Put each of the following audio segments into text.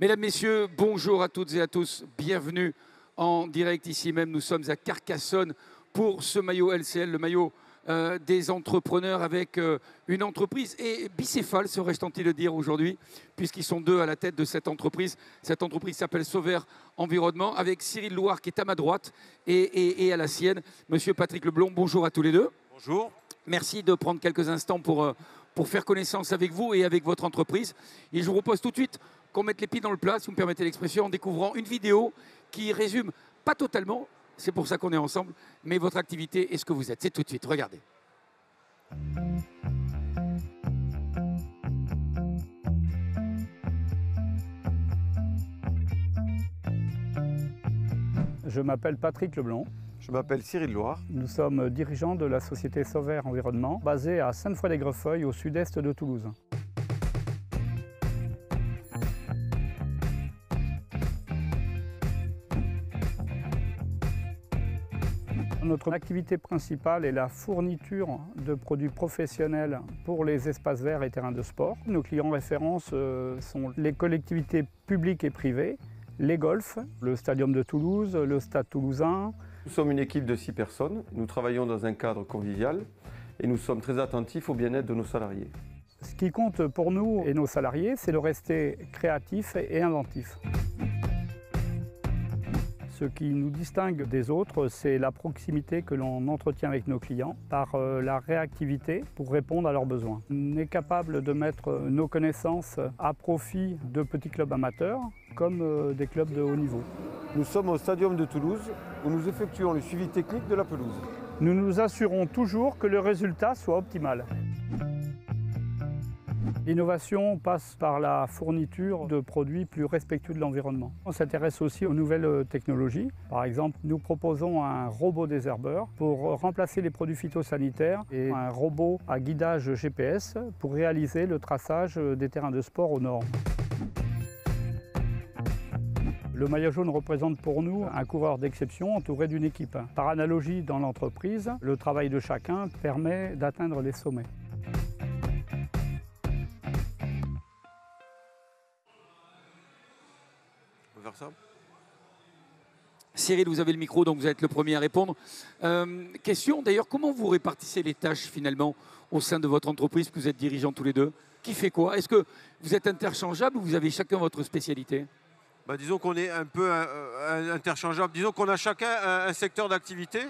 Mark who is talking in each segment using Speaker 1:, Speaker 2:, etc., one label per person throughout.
Speaker 1: Mesdames, Messieurs, bonjour à toutes et à tous. Bienvenue en direct ici même. Nous sommes à Carcassonne pour ce maillot LCL, le maillot des entrepreneurs avec une entreprise et bicéphale, serais-je tenté de dire aujourd'hui, puisqu'ils sont deux à la tête de cette entreprise. Cette entreprise s'appelle Sauver Environnement, avec Cyril Loire qui est à ma droite et à la sienne, Monsieur Patrick Leblond. Bonjour à tous les deux.
Speaker 2: Bonjour.
Speaker 1: Merci de prendre quelques instants pour faire connaissance avec vous et avec votre entreprise. Et je vous propose tout de suite qu'on mette les pieds dans le plat, si vous me permettez l'expression, en découvrant une vidéo qui résume, pas totalement, c'est pour ça qu'on est ensemble, mais votre activité et ce que vous êtes. C'est tout de suite, regardez.
Speaker 3: Je m'appelle Patrick Leblond.
Speaker 2: Je m'appelle Cyril Loire.
Speaker 3: Nous sommes dirigeants de la société Sauver Environnement, basée à Sainte-Foy-les-Greffeuilles, au sud-est de Toulouse. Notre activité principale est la fourniture de produits professionnels pour les espaces verts et terrains de sport. Nos clients références sont les collectivités publiques et privées, les golfs, le Stadium de Toulouse, le Stade Toulousain.
Speaker 2: Nous sommes une équipe de 6 personnes. Nous travaillons dans un cadre convivial et nous sommes très attentifs au bien-être de nos salariés.
Speaker 3: Ce qui compte pour nous et nos salariés, c'est de rester créatifs et inventifs. Ce qui nous distingue des autres, c'est la proximité que l'on entretient avec nos clients par la réactivité pour répondre à leurs besoins. On est capable de mettre nos connaissances à profit de petits clubs amateurs comme des clubs de haut niveau.
Speaker 2: Nous sommes au Stadium de Toulouse où nous effectuons le suivi technique de la pelouse.
Speaker 3: Nous nous assurons toujours que le résultat soit optimal. L'innovation passe par la fourniture de produits plus respectueux de l'environnement. On s'intéresse aussi aux nouvelles technologies. Par exemple, nous proposons un robot désherbeur pour remplacer les produits phytosanitaires et un robot à guidage GPS pour réaliser le traçage des terrains de sport aux normes. Le maillot jaune représente pour nous un coureur d'exception entouré d'une équipe. Par analogie, dans l'entreprise, le travail de chacun permet d'atteindre les sommets.
Speaker 2: Faire ça.
Speaker 1: Cyril, vous avez le micro, donc vous êtes le premier à répondre. Question d'ailleurs, comment vous répartissez les tâches finalement au sein de votre entreprise, que vous êtes dirigeants tous les deux? Qui fait quoi? Est-ce que vous êtes interchangeables ou vous avez chacun votre spécialité?
Speaker 2: Disons qu'on est un peu interchangeable. Disons qu'on a chacun un secteur d'activité.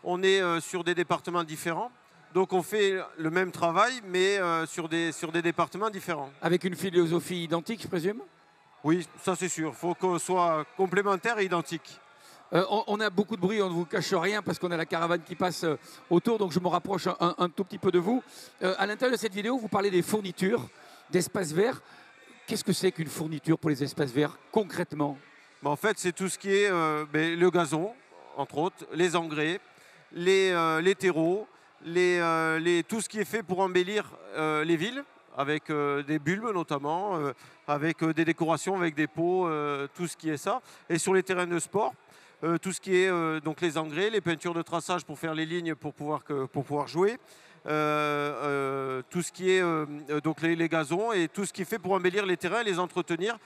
Speaker 2: On est sur des départements différents. Donc on fait le même travail, mais sur des départements différents.
Speaker 1: Avec une philosophie identique, je présume?
Speaker 2: Oui, ça c'est sûr. Il faut qu'on soit complémentaires et identiques.
Speaker 1: On a beaucoup de bruit, on ne vous cache rien parce qu'on a la caravane qui passe autour, donc je me rapproche un tout petit peu de vous. À l'intérieur de cette vidéo, vous parlez des fournitures d'espaces verts. Qu'est-ce que c'est qu'une fourniture pour les espaces verts concrètement?
Speaker 2: En fait, c'est tout ce qui est le gazon, entre autres, les engrais, les terreaux, tout ce qui est fait pour embellir les villes, avec des bulbes notamment, avec des décorations, avec des pots, tout ce qui est ça. Et sur les terrains de sport, tout ce qui est donc les engrais, les peintures de traçage pour faire les lignes pour pouvoir jouer, tout ce qui est donc les gazons et tout ce qui est fait pour embellir les terrains et les entretenir,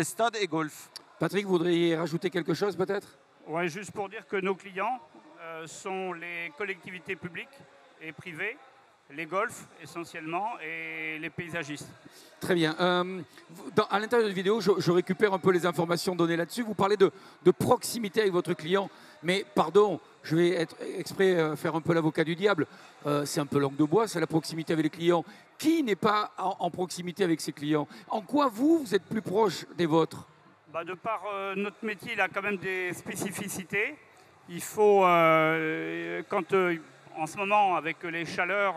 Speaker 2: stade et golf.
Speaker 1: Patrick, vous voudriez rajouter quelque chose peut-être?
Speaker 3: Oui, juste pour dire que nos clients sont les collectivités publiques et privées, les golfs essentiellement et les paysagistes.
Speaker 1: Très bien. À l'intérieur de la vidéo, je récupère un peu les informations données là-dessus. Vous parlez de proximité avec votre client, mais pardon, je vais être exprès faire un peu l'avocat du diable. C'est un peu langue de bois, c'est la proximité avec les clients. Qui n'est pas en proximité avec ses clients? En quoi vous êtes plus proche des vôtres?
Speaker 3: De par notre métier, il a quand même des spécificités. Il faut, en ce moment, avec les chaleurs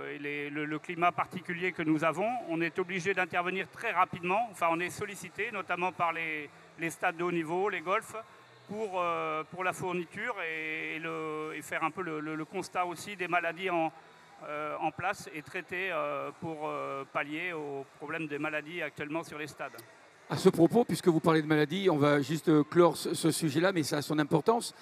Speaker 3: et le climat particulier que nous avons, on est obligé d'intervenir très rapidement. Enfin, on est sollicité, notamment par les stades de haut niveau, les golfs, pour la fourniture et faire un peu le constat aussi des maladies en place et traiter pour pallier aux problèmes des maladies actuellement sur les stades.
Speaker 1: À ce propos, puisque vous parlez de maladies, on va juste clore ce sujet-là, mais ça a son importance.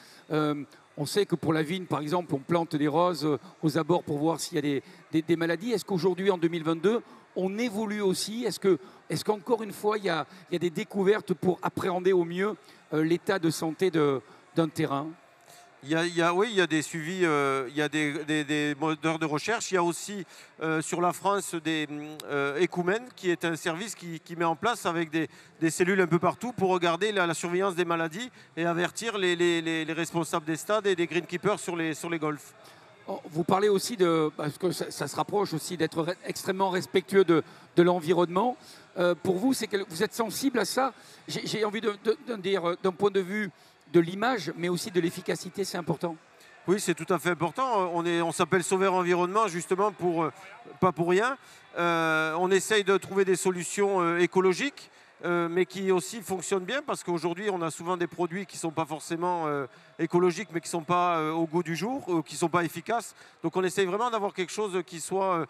Speaker 1: On sait que pour la vigne, par exemple, on plante des roses aux abords pour voir s'il y a des maladies. Est-ce qu'aujourd'hui, en 2022, on évolue aussi? Est-ce qu'encore une fois, il y a des découvertes pour appréhender au mieux l'état de santé d'un terrain?
Speaker 2: Oui, il y a des suivis, il y a des moteurs de recherche. Il y a aussi sur la France Ecoumen, qui est un service qui met en place avec des cellules un peu partout pour regarder la surveillance des maladies et avertir les responsables des stades et des greenkeepers sur les golfs.
Speaker 1: Vous parlez aussi parce que ça se rapproche aussi d'être extrêmement respectueux de l'environnement. Pour vous, c'est que vous êtes sensible à ça? J'ai envie de dire d'un point de vue de l'image, mais aussi de l'efficacité, c'est important.
Speaker 2: Oui, c'est tout à fait important. On s'appelle Sauveur Environnement justement pas pour rien. On essaye de trouver des solutions écologiques, mais qui aussi fonctionnent bien, parce qu'aujourd'hui, on a souvent des produits qui ne sont pas forcément écologiques, mais qui ne sont pas au goût du jour, qui ne sont pas efficaces. Donc on essaye vraiment d'avoir quelque chose qui soit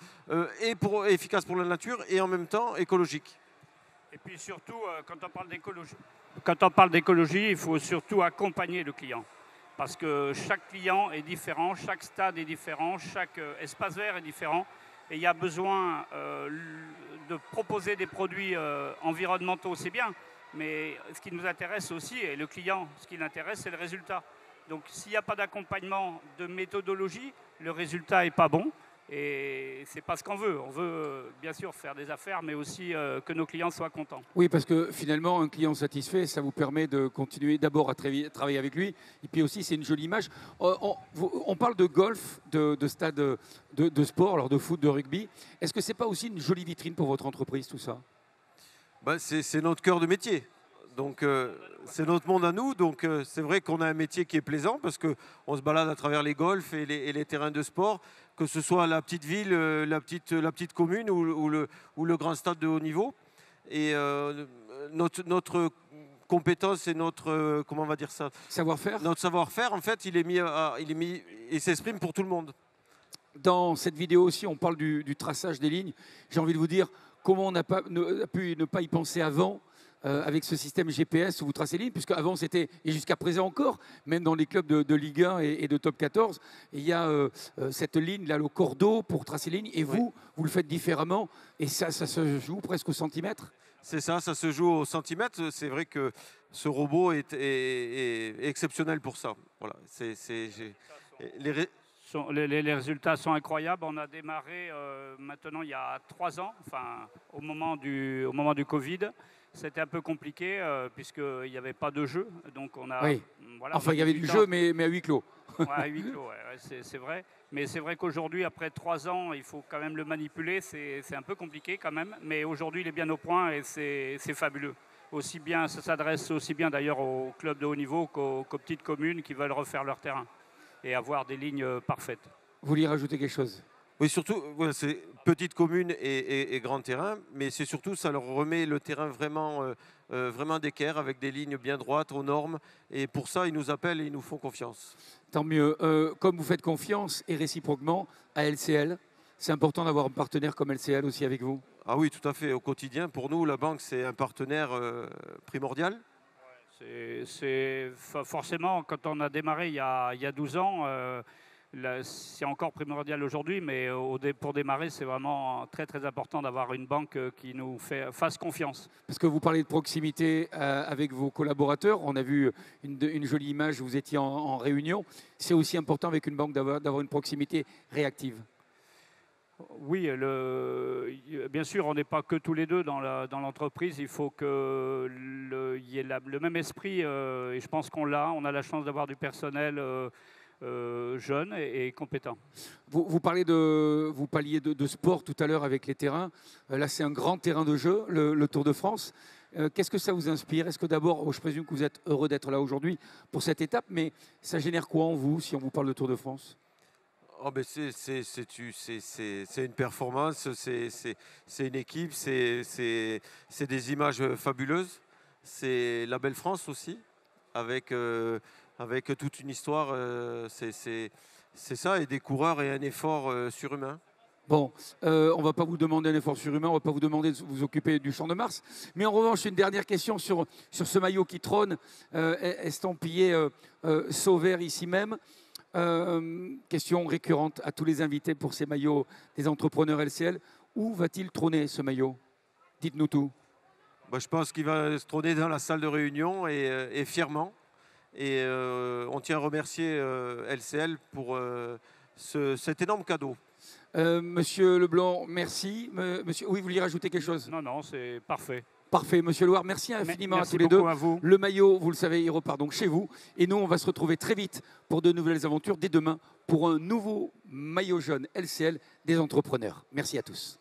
Speaker 2: efficace pour la nature et en même temps écologique.
Speaker 3: Et puis surtout, quand on parle d'écologie, il faut surtout accompagner le client. Parce que chaque client est différent, chaque stade est différent, chaque espace vert est différent. Et il y a besoin de proposer des produits environnementaux, c'est bien. Mais ce qui nous intéresse aussi, et le client, ce qui l'intéresse, c'est le résultat. Donc s'il n'y a pas d'accompagnement de méthodologie, le résultat n'est pas bon. Et c'est pas ce qu'on veut. On veut bien sûr faire des affaires, mais aussi que nos clients soient contents.
Speaker 1: Oui, parce que finalement, un client satisfait, ça vous permet de continuer d'abord à travailler avec lui. Et puis aussi, c'est une jolie image. On parle de golf, de stade de sport, alors de foot, de rugby. Est-ce que c'est pas aussi une jolie vitrine pour votre entreprise, tout ça?
Speaker 2: C'est notre cœur de métier. Donc c'est notre monde à nous, donc c'est vrai qu'on a un métier qui est plaisant parce qu'on se balade à travers les golfs et les terrains de sport, que ce soit la petite ville, la petite commune ou le grand stade de haut niveau. Et notre compétence et notre, comment on va dire ça,
Speaker 1: savoir-faire.
Speaker 2: Notre savoir-faire, en fait, il s'exprime pour tout le monde.
Speaker 1: Dans cette vidéo aussi, on parle du traçage des lignes. J'ai envie de vous dire comment on a pu ne pas y penser avant. Avec ce système GPS où vous tracez les lignes, puisque avant c'était, et jusqu'à présent encore, même dans les clubs de Ligue 1 et de Top 14, il y a cette ligne là, le cordeau pour tracer les lignes, et vous le faites différemment, et ça se joue presque au centimètre.
Speaker 2: C'est ça se joue au centimètre. C'est vrai que ce robot est exceptionnel pour ça. Voilà.
Speaker 3: Les résultats sont incroyables. On a démarré maintenant il y a 3 ans, enfin au moment du Covid. C'était un peu compliqué puisqu'il n'y avait pas de jeu. Donc on a,
Speaker 1: voilà, enfin, il y avait du jeu, mais à huis clos.
Speaker 3: Ouais, à huis clos, c'est vrai. Mais c'est vrai qu'aujourd'hui, après 3 ans, il faut quand même le manipuler. C'est un peu compliqué quand même. Mais aujourd'hui, il est bien au point et c'est fabuleux. Aussi bien, ça s'adresse aussi bien d'ailleurs aux clubs de haut niveau qu'aux petites communes qui veulent refaire leur terrain et avoir des lignes parfaites.
Speaker 1: Vous voulez rajouter quelque chose?
Speaker 2: Oui, surtout, c'est petite commune et grand terrain, mais c'est surtout, ça leur remet le terrain vraiment d'équerre, avec des lignes bien droites, aux normes. Et pour ça, ils nous appellent et ils nous font confiance.
Speaker 1: Tant mieux. Comme vous faites confiance, et réciproquement, à LCL, c'est important d'avoir un partenaire comme LCL aussi avec vous?
Speaker 2: Ah oui, tout à fait. Au quotidien, pour nous, la banque, c'est un partenaire primordial.
Speaker 3: C'est forcément, quand on a démarré il y a 12 ans, c'est encore primordial aujourd'hui, mais pour démarrer, c'est vraiment très très important d'avoir une banque qui nous fasse confiance.
Speaker 1: Parce que vous parlez de proximité avec vos collaborateurs, on a vu une jolie image, vous étiez en réunion. C'est aussi important avec une banque d'avoir une proximité réactive.
Speaker 3: Oui, bien sûr, on n'est pas que tous les deux dans l'entreprise. Il faut qu'il y ait le même esprit, et je pense qu'on l'a. On a la chance d'avoir du personnel jeune et compétent.
Speaker 1: Vous parliez de sport tout à l'heure avec les terrains. Là, c'est un grand terrain de jeu, le Tour de France. Qu'est-ce que ça vous inspire? Est-ce que d'abord, je présume que vous êtes heureux d'être là aujourd'hui pour cette étape, mais ça génère quoi en vous si on vous parle de Tour de France?
Speaker 2: C'est une performance, c'est une équipe, c'est des images fabuleuses. C'est la belle France aussi, avec toute une histoire. C'est ça, et des coureurs et un effort surhumain.
Speaker 1: Bon, on ne va pas vous demander un effort surhumain, on ne va pas vous demander de vous occuper du Champ de Mars. Mais en revanche, une dernière question sur ce maillot qui trône, estampillé Sauvert ici même. Question récurrente à tous les invités pour ces maillots des entrepreneurs LCL. Où va-t-il trôner ce maillot? Dites-nous tout.
Speaker 2: Bah, je pense qu'il va se trôner dans la salle de réunion et fièrement. Et on tient à remercier LCL pour cet énorme cadeau.
Speaker 1: Monsieur Leblanc, merci. Monsieur, oui, vous vouliez rajouter quelque chose?
Speaker 3: Non, non, c'est parfait.
Speaker 1: Parfait, monsieur Loire, merci infiniment
Speaker 3: Merci
Speaker 1: à tous les deux.
Speaker 3: à vous.
Speaker 1: Le maillot, vous le savez, il repart donc chez vous. Et nous, on va se retrouver très vite pour de nouvelles aventures dès demain pour un nouveau maillot jaune LCL des entrepreneurs. Merci à tous.